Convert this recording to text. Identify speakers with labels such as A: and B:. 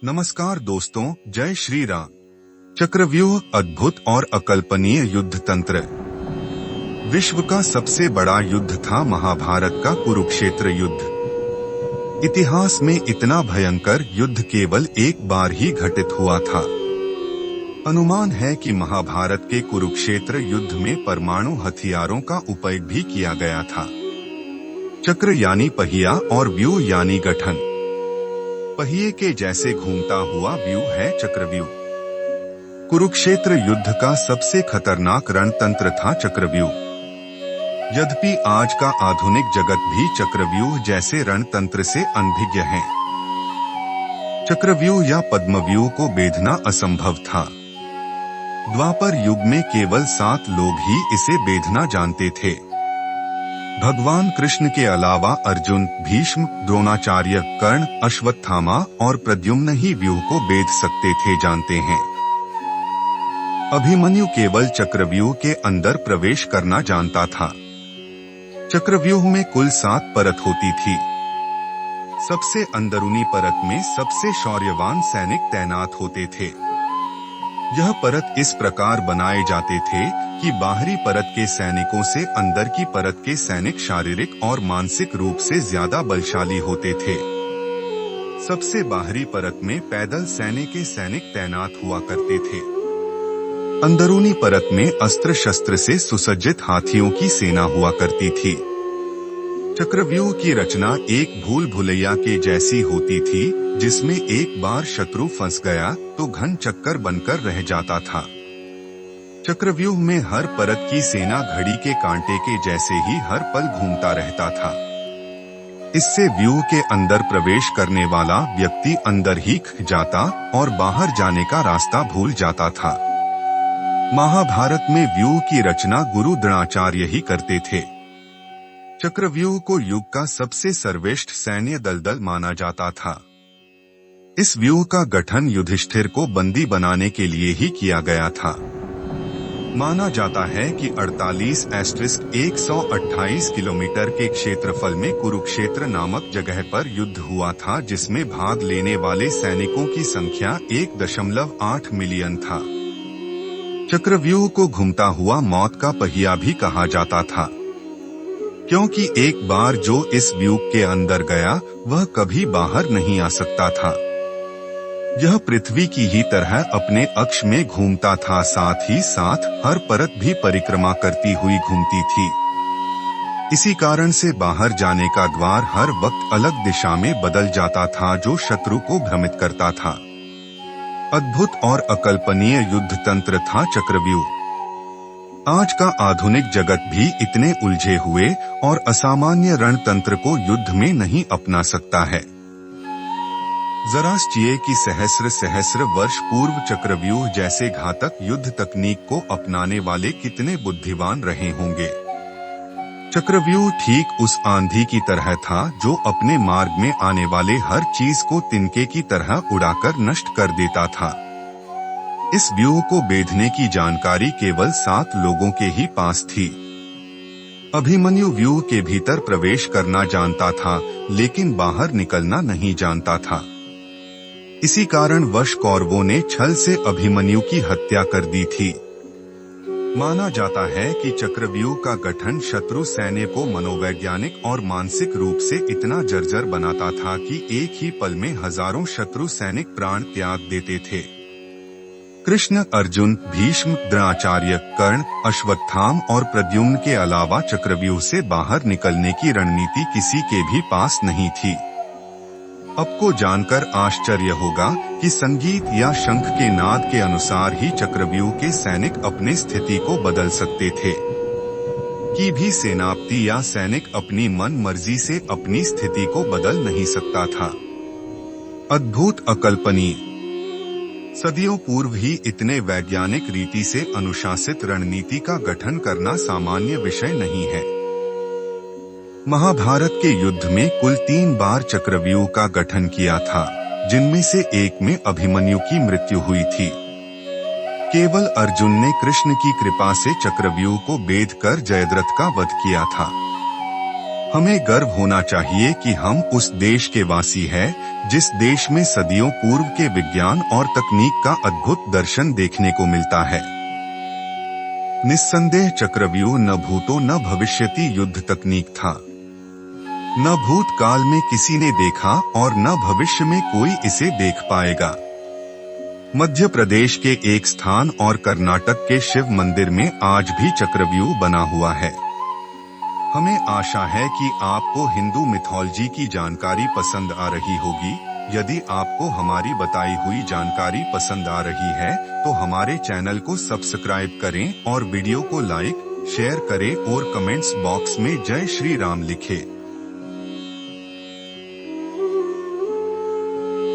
A: नमस्कार दोस्तों, जय श्री राम। चक्रव्यूह अद्भुत और अकल्पनीय युद्ध तंत्र। विश्व का सबसे बड़ा युद्ध था महाभारत का कुरुक्षेत्र युद्ध। इतिहास में इतना भयंकर युद्ध केवल एक बार ही घटित हुआ था। अनुमान है कि महाभारत के कुरुक्षेत्र युद्ध में परमाणु हथियारों का उपयोग भी किया गया था। चक्र यानी पहिया और व्यूह यानी गठन। पहिए के जैसे घूमता हुआ व्यूह है चक्रव्यूह। कुरुक्षेत्र युद्ध का सबसे खतरनाक रणतंत्र था चक्रव्यूह। यद्यपि आज का आधुनिक जगत भी चक्रव्यूह जैसे रणतंत्र से अनभिज्ञ है। चक्रव्यूह या पद्मव्यूह को बेधना असंभव था। द्वापर युग में केवल 7 लोग ही इसे बेधना जानते थे। भगवान कृष्ण के अलावा अर्जुन, भीष्म, द्रोणाचार्य, कर्ण, अश्वत्थामा और प्रद्युम्न ही व्यूह को बेध सकते थे जानते हैं। अभिमन्यु केवल चक्रव्यूह के अंदर प्रवेश करना जानता था। चक्रव्यूह में कुल 7 परत होती थी। सबसे अंदरूनी परत में सबसे शौर्यवान सैनिक तैनात होते थे। यह परत इस प्रकार बनाए जाते थे कि बाहरी परत के सैनिकों से अंदर की परत के सैनिक शारीरिक और मानसिक रूप से ज्यादा बलशाली होते थे। सबसे बाहरी परत में पैदल सेना के सैनिक तैनात हुआ करते थे। अंदरूनी परत में अस्त्र शस्त्र से सुसज्जित हाथियों की सेना हुआ करती थी। चक्रव्यूह की रचना एक भूल भुलैया के जैसी होती थी, जिसमें एक बार शत्रु फंस गया तो घन चक्कर बनकर रह जाता था। चक्रव्यूह में हर परत की सेना घड़ी के कांटे के जैसे ही हर पल घूमता रहता था। इससे व्यूह के अंदर प्रवेश करने वाला व्यक्ति अंदर ही खो जाता और बाहर जाने का रास्ता भूल जाता था। महाभारत में व्यूह की रचना गुरु द्रोणाचार्य ही करते थे। चक्रव्यूह को युग का सबसे सर्वश्रेष्ठ सैन्य दलदल माना जाता था। इस व्यूह का गठन युधिष्ठिर को बंदी बनाने के लिए ही किया गया था। माना जाता है कि 48/128 किलोमीटर के क्षेत्रफल में कुरुक्षेत्र नामक जगह पर युद्ध हुआ था, जिसमें भाग लेने वाले सैनिकों की संख्या 1.8 मिलियन था। चक्रव्यूह को घूमता हुआ मौत का पहिया भी कहा जाता था, क्योंकि एक बार जो इस व्यूह के अंदर गया वह कभी बाहर नहीं आ सकता था। यह पृथ्वी की ही तरह अपने अक्ष में घूमता था, साथ ही साथ हर परत भी परिक्रमा करती हुई घूमती थी। इसी कारण से बाहर जाने का द्वार हर वक्त अलग दिशा में बदल जाता था, जो शत्रु को भ्रमित करता था। अद्भुत और अकल्पनीय युद्ध तंत्र था चक्रव्यूह। आज का आधुनिक जगत भी इतने उलझे हुए और असामान्य रणतंत्र को युद्ध में नहीं अपना सकता है। जरा सोचिए कि सहस्र वर्ष पूर्व चक्रव्यूह जैसे घातक युद्ध तकनीक को अपनाने वाले कितने बुद्धिमान रहे होंगे। चक्रव्यूह ठीक उस आंधी की तरह था जो अपने मार्ग में आने वाले हर चीज को तिनके की तरह उड़ाकर नष्ट कर देता था। इस व्यूह को बेधने की जानकारी केवल 7 लोगों के ही पास थी। अभिमन्यु व्यूह के भीतर प्रवेश करना जानता था, लेकिन बाहर निकलना नहीं जानता था। इसी कारण वश कौरवों ने छल से अभिमन्यु की हत्या कर दी थी। माना जाता है कि चक्रव्यूह का गठन शत्रु सैन्य को मनोवैज्ञानिक और मानसिक रूप से इतना जर्जर बनाता था कि एक ही पल में हजारों शत्रु सैनिक प्राण त्याग देते थे। कृष्ण, अर्जुन, भीष्म, द्रोणाचार्य, कर्ण, अश्वत्थाम और प्रद्युम्न के अलावा चक्रव्यूह से बाहर निकलने की रणनीति किसी के भी पास नहीं थी। आपको जानकर आश्चर्य होगा कि संगीत या शंख के नाद के अनुसार ही चक्रव्यूह के सैनिक अपनी स्थिति को बदल सकते थे। कि भी सेनापति या सैनिक अपनी मन मर्जी से अपनी स्थिति को बदल नहीं सकता था। अद्भुत, अकल्पनीय। सदियों पूर्व ही इतने वैज्ञानिक रीति से अनुशासित रणनीति का गठन करना सामान्य विषय नहीं है। महाभारत के युद्ध में कुल 3 बार चक्रव्यूह का गठन किया था, जिनमें से एक में अभिमन्यु की मृत्यु हुई थी। केवल अर्जुन ने कृष्ण की कृपा से चक्रव्यूह को बेधकर जयद्रथ का वध किया था। हमें गर्व होना चाहिए कि हम उस देश के वासी हैं जिस देश में सदियों पूर्व के विज्ञान और तकनीक का अद्भुत दर्शन देखने को मिलता है। निस्संदेह चक्रव्यूह न भूतो न भविष्यति युद्ध तकनीक था। न भूतकाल में किसी ने देखा और न भविष्य में कोई इसे देख पाएगा। मध्य प्रदेश के एक स्थान और कर्नाटक के शिव मंदिर में आज भी चक्रव्यूह बना हुआ है। हमें आशा है कि आपको हिंदू मिथोलॉजी की जानकारी पसंद आ रही होगी। यदि आपको हमारी बताई हुई जानकारी पसंद आ रही है तो हमारे चैनल को सब्सक्राइब करें और वीडियो को लाइक, शेयर करें और कमेंट्स बॉक्स में जय श्री राम लिखें।